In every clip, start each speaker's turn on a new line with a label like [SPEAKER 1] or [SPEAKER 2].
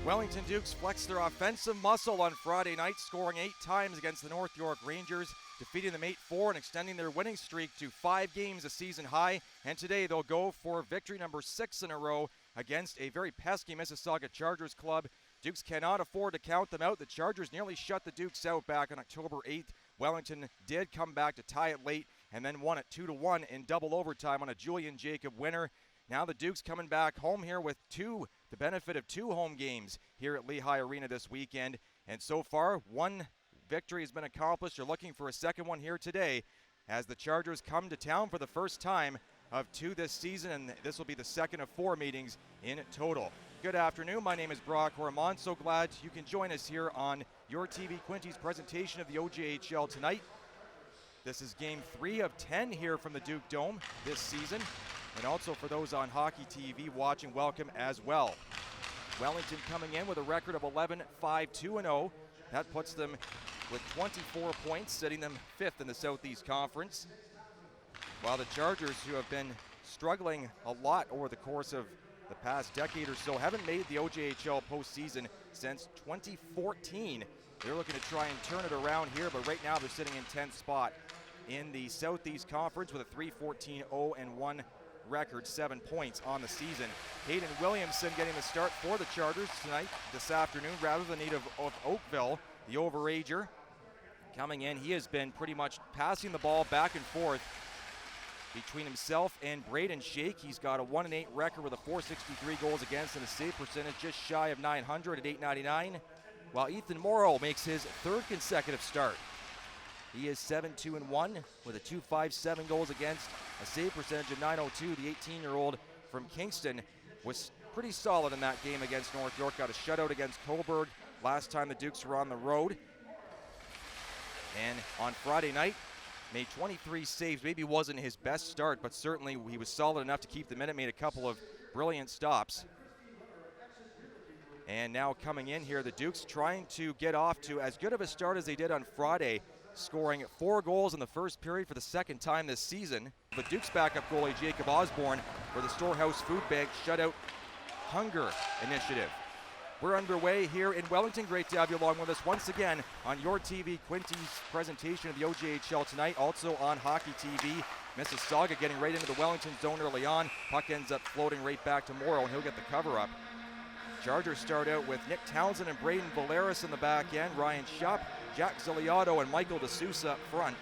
[SPEAKER 1] Wellington Dukes flexed their offensive muscle on Friday night, scoring 8 times against the North York Rangers, defeating them 8-4 and extending their winning streak to 5 games, a season high. And today they'll go for victory number 6 in a row against a very pesky Mississauga Chargers club. Dukes cannot afford to count them out. The Chargers nearly shut the Dukes out back on October 8th. Wellington did come back to tie it late and then won it 2-1 in double overtime on a Julian Jacob winner. Now the Dukes coming back home here with the benefit of 2 home games here at Lehigh Arena this weekend. And so far, 1 victory has been accomplished. They're looking for a second one here today as the Chargers come to town for the first time of 2 this season, and this will be the second of 4 meetings in total. Good afternoon. My name is Brock Hormon. So glad you can join us here on your TV Quinty's presentation of the OJHL tonight. This is game 3 of 10 here from the Duke Dome this season. And also for those on Hockey TV watching, welcome as well. Wellington coming in with a record of 11-5-2-0. That puts them with 24 points, setting them 5th in the Southeast Conference. While the Chargers, who have been struggling a lot over the course of the past decade or so, haven't made the OJHL postseason since 2014. They're looking to try and turn it around here, but right now they're sitting in 10th spot in the Southeast Conference with a 3-14-0-1 record, 7 points on the season. Hayden Williamson getting the start for the Chargers tonight, this afternoon, rather than native of Oakville, the overager. Coming in, he has been pretty much passing the ball back and forth between himself and Braden Shake. He's got a 1-8 record with a 463 goals against and a save percentage just shy of 900 at 899, while Ethan Morrow makes his 3rd consecutive start. He is 7-2-1 with a 257 goals against, a save percentage of 902. The 18-year-old from Kingston was pretty solid in that game against North York. Got a shutout against Coburg last time the Dukes were on the road. And on Friday night, made 23 saves. Maybe wasn't his best start, but certainly he was solid enough to keep the minute. Made a couple of brilliant stops. And now coming in here, the Dukes trying to get off to as good of a start as they did on Friday, scoring 4 goals in the first period for the 2nd time this season. The Dukes backup goalie Jacob Osborne for the Storehouse Food Bank Shutout Hunger Initiative. We're underway here in Wellington. Great to have you along with us once again on your TV Quinty's presentation of the OJHL tonight. Also on Hockey TV, Mississauga getting right into the Wellington zone early on. Puck ends up floating right back to Morrow, and he'll get the cover up. Chargers start out with Nick Townsend and Braden Valeris in the back end. Ryan Schupp, Jack Ziliato, and Michael D'Souza up front.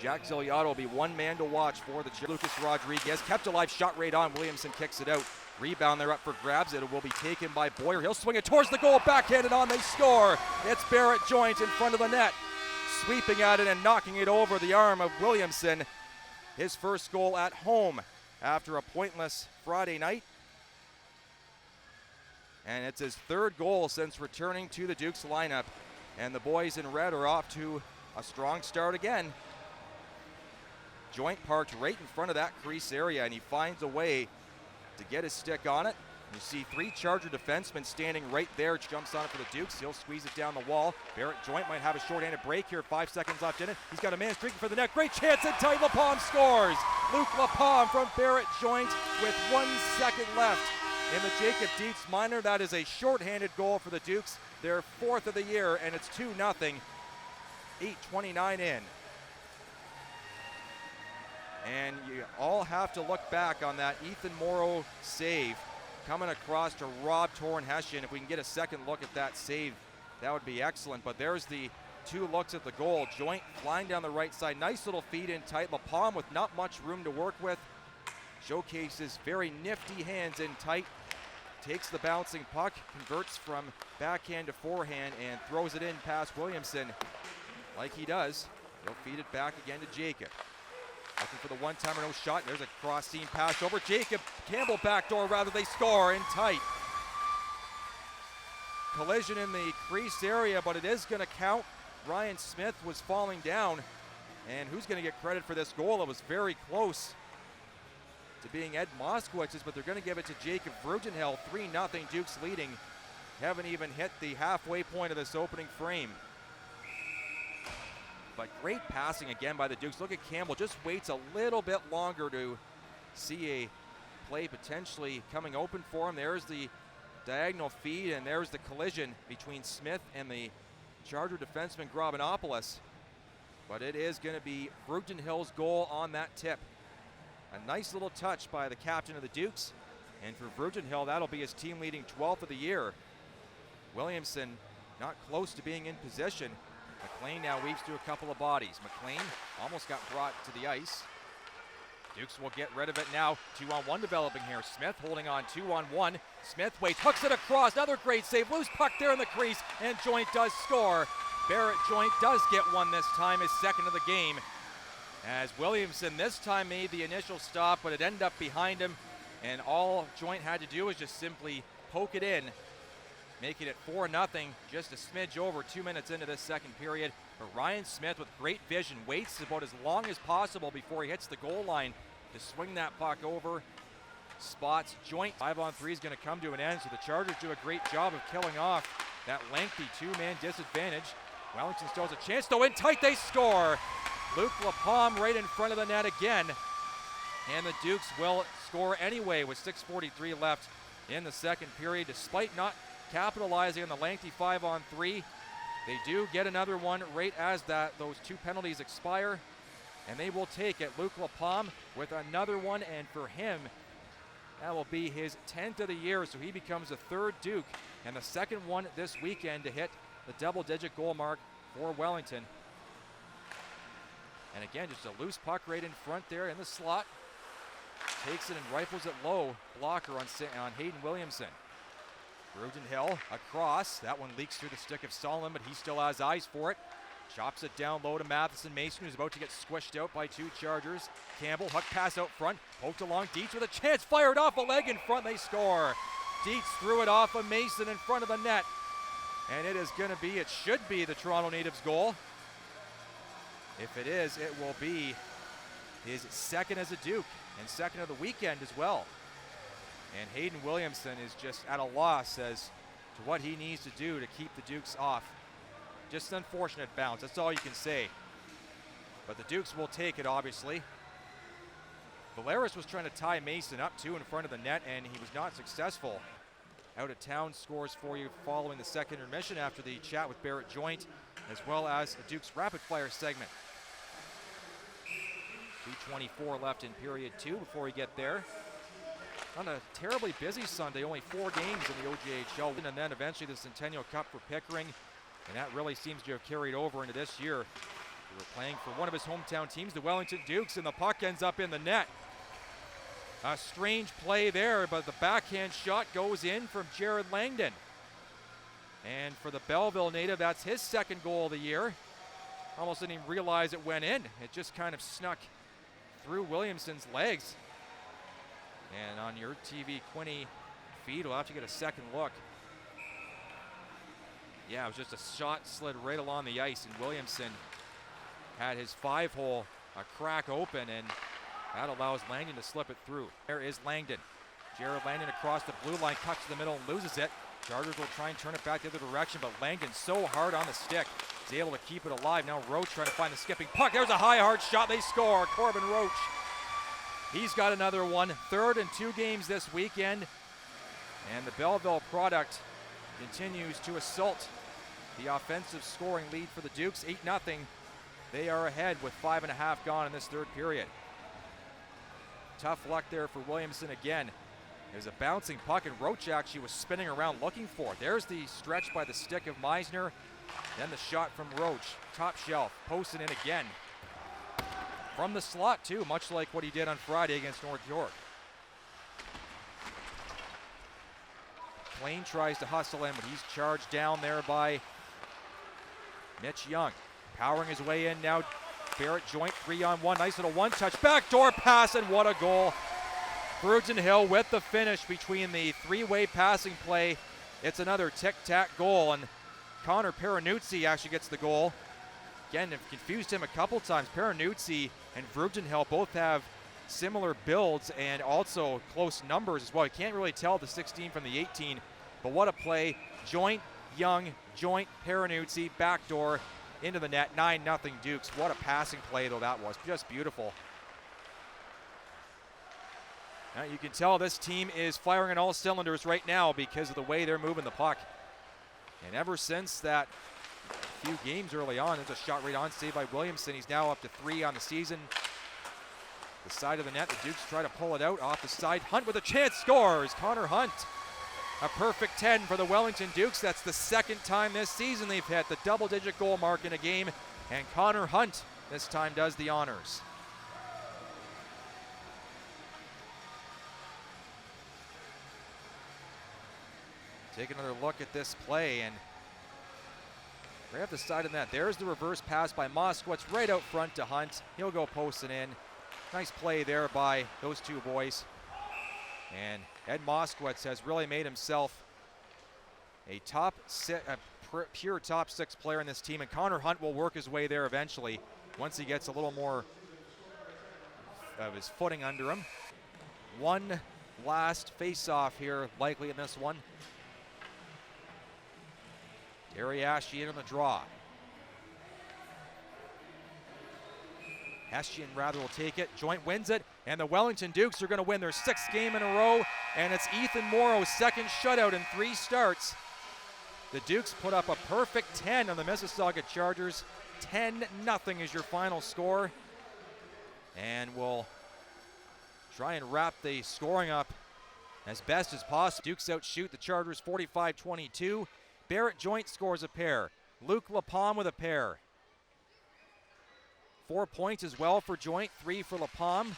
[SPEAKER 1] Jack Ziliato will be one man to watch for the Lucas Rodriguez. Kept alive, shot right on. Williamson kicks it out. Rebound there up for grabs. It will be taken by Boyer. He'll swing it towards the goal. Backhanded on. They score. It's Barrett Joint in front of the net. Sweeping at it and knocking it over the arm of Williamson. His first goal at home after a pointless Friday night. And it's his 3rd goal since returning to the Dukes lineup. And the boys in red are off to a strong start again. Joint parked right in front of that crease area, and he finds a way to get his stick on it. You see 3 Charger defensemen standing right there. Jumps on it for the Dukes. He'll squeeze it down the wall. Barrett Joint might have a short-handed break here. 5 seconds left in it. He's got a man streaking for the net. Great chance in tight. LaPalme scores. Luke LaPalme from Barrett Joint with 1 second left in the Jacob Dietz minor. That is a short-handed goal for the Dukes. Their 4th of the year, and it's 2-0. 8:29 in. And you all have to look back on that Ethan Morrow save coming across to Rob Torn-Hessian. If we can get a second look at that save, that would be excellent. But there's the 2 looks at the goal. Joint flying down the right side. Nice little feed in tight. LaPalme with not much room to work with. Showcases very nifty hands in tight. Takes the bouncing puck, converts from backhand to forehand, and throws it in past Williamson like he does. He'll feed it back again to Jacob. Looking for the one-timer, no shot. There's a cross-seam pass over. Jacob Campbell backdoor, rather they score in tight. Collision in the crease area, but it is going to count. Ryan Smith was falling down, and who's going to get credit for this goal? It was very close to being Ed Moskowitz's, but they're going to give it to Jacob Brugenhill. 3-0 Dukes leading. Haven't even hit the halfway point of this opening frame. But great passing again by the Dukes. Look at Campbell, just waits a little bit longer to see a play potentially coming open for him. There's the diagonal feed, and there's the collision between Smith and the Charger defenseman Grobinopoulos. But it is going to be Fruiton Hill's goal on that tip. A nice little touch by the captain of the Dukes. And for Fruiton Hill, that'll be his team leading 12th of the year. Williamson not close to being in position. McLean now weaves through a couple of bodies. McLean almost got brought to the ice. Dukes will get rid of it now. 2-on-1 developing here. Smith holding on 2-on-1. Smith waits, hooks it across. Another great save. Loose puck there in the crease, and Joint does score. Barrett Joint does get one this time, his second of the game. As Williamson this time made the initial stop, but it ended up behind him. And all Joint had to do was just simply poke it in, making it 4-0, just a smidge over 2 minutes into this second period. But Ryan Smith with great vision waits about as long as possible before he hits the goal line to swing that puck over. Spots Joint. 5-on-3 is going to come to an end, so the Chargers do a great job of killing off that lengthy two-man disadvantage. Wellington still has a chance, though in tight, they score. Luke Lapalme right in front of the net again. And the Dukes will score anyway with 6:43 left in the second period. Despite not capitalizing on the lengthy 5-on-3, they do get another one right as those two penalties expire. And they will take it. Luke Lapalme with another one, and for him, that will be his 10th of the year, so he becomes the third Duke and the second one this weekend to hit the double-digit goal mark for Wellington. And again, just a loose puck right in front there in the slot. Takes it and rifles it low. Blocker on Hayden Williamson. Fruiton Hill across. That one leaks through the stick of Solomon, but he still has eyes for it. Chops it down low to Matheson Mason, who's about to get squished out by two Chargers. Campbell, hook pass out front. Poked along Dietz with a chance. Fired off a leg in front. They score. Dietz threw it off of Mason in front of the net. And it is going to be, it should be the Toronto Natives' goal. If it is, it will be his second as a Duke and second of the weekend as well. And Hayden Williamson is just at a loss as to what he needs to do to keep the Dukes off. Just an unfortunate bounce, that's all you can say. But the Dukes will take it, obviously. Valeris was trying to tie Mason up too in front of the net, and he was not successful. Out of town scores for you following the second intermission after the chat with Barrett Joint, as well as a Dukes rapid fire segment. 2:24 left in period 2 before we get there. On a terribly busy Sunday, only 4 games in the OJHL, and then eventually the Centennial Cup for Pickering, and that really seems to have carried over into this year. We were playing for one of his hometown teams, the Wellington Dukes, and the puck ends up in the net. A strange play there, but the backhand shot goes in from Jared Langdon. And for the Belleville native, that's his second goal of the year. Almost didn't even realize it went in. It just kind of snuck through Williamson's legs. And on your TV Quinny feed, we'll have to get a second look. Yeah, it was just a shot slid right along the ice, and Williamson had his 5-hole crack open, and that allows Langdon to slip it through. There is Langdon. Jared Langdon across the blue line, cuts to the middle and loses it. Chargers will try and turn it back the other direction, but Langdon so hard on the stick. He's able to keep it alive. Now Roach trying to find the skipping puck. There's a high, hard shot. They score. Corbin Roach. He's got another one. Third in 2 games this weekend. And the Belleville product continues to assault the offensive scoring lead for the Dukes. 8-0. They are ahead with 5.5 gone in this third period. Tough luck there for Williamson again. There's a bouncing puck, and Roach actually was spinning around looking for it. There's the stretch by the stick of Meisner. Then the shot from Roach. Top shelf, posting in again. From the slot too, much like what he did on Friday against North York. Plain tries to hustle in, but he's charged down there by Mitch Young. Powering his way in now. Barrett Joint 3-on-1. Nice little one-touch backdoor pass, and what a goal. Fruiton Hill with the finish between the 3-way passing play. It's another tic-tac goal, and Connor Peranuzzi actually gets the goal. Again, I've confused him a couple times. Peranuzzi and Fruiton Hill both have similar builds and also close numbers as well. You can't really tell the 16 from the 18, but what a play. Joint, Young, Joint, Peranuzzi, backdoor into the net. 9-0 Dukes. What a passing play though that was. Just beautiful. Now you can tell this team is firing on all cylinders right now because of the way they're moving the puck. And ever since that few games early on, there's a shot right on, saved by Williamson. He's now up to 3 on the season. The side of the net, the Dukes try to pull it out off the side. Hunt with a chance, scores! Connor Hunt. A perfect 10 for the Wellington Dukes. That's the second time this season they've hit the double-digit goal mark in a game. And Connor Hunt this time does the honors. Take another look at this play and grab the side of the net. There's the reverse pass by Moskowitz right out front to Hunt. He'll go posting in. Nice play there by those two boys. And Ed Moskowitz has really made himself a pure top 6 player in this team. And Connor Hunt will work his way there eventually once he gets a little more of his footing under him. One last face-off here likely in this one. Terry Ashton on the draw. Ashton rather will take it. Joint wins it, and the Wellington Dukes are going to win their 6th game in a row, and it's Ethan Morrow's 2nd shutout in 3 starts. The Dukes put up a perfect 10 on the Mississauga Chargers. 10-0 is your final score, and we'll try and wrap the scoring up as best as possible. Dukes outshoot the Chargers 45-22. Barrett Joint scores a pair. Luke Lapalme with a pair. 4 points as well for Joint, 3 for Lapalme.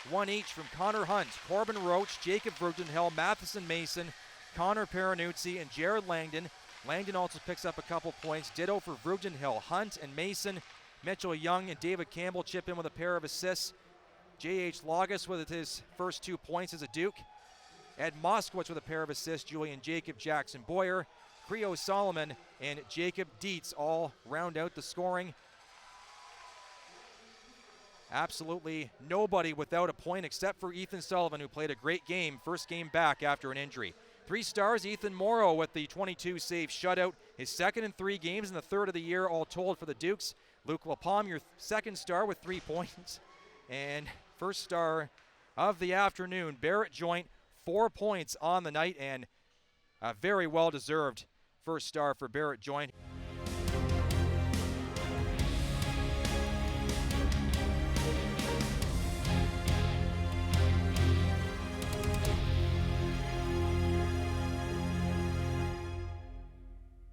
[SPEAKER 1] 1 each from Connor Hunt, Corbin Roach, Jacob Vroogenhill, Matheson Mason, Connor Peranuzzi, and Jared Langdon. Langdon also picks up a couple points. Ditto for Vroogenhill. Hunt and Mason, Mitchell Young and David Campbell chip in with a pair of assists. J.H. Logus with his first 2 points as a Duke. Ed Moskowitz with a pair of assists. Julian Jacob, Jackson Boyer, Creo Solomon, and Jacob Dietz all round out the scoring. Absolutely nobody without a point except for Ethan Sullivan, who played a great game, first game back after an injury. 3 stars, Ethan Morrow with the 22-save shutout, his 2nd in 3 games and the 3rd of the year all told for the Dukes. Luke Lapalme, your 2nd star with 3 points. And 1st star of the afternoon, Barrett Joint, 4 points on the night, and a very well-deserved 1st star for Barrett Joint.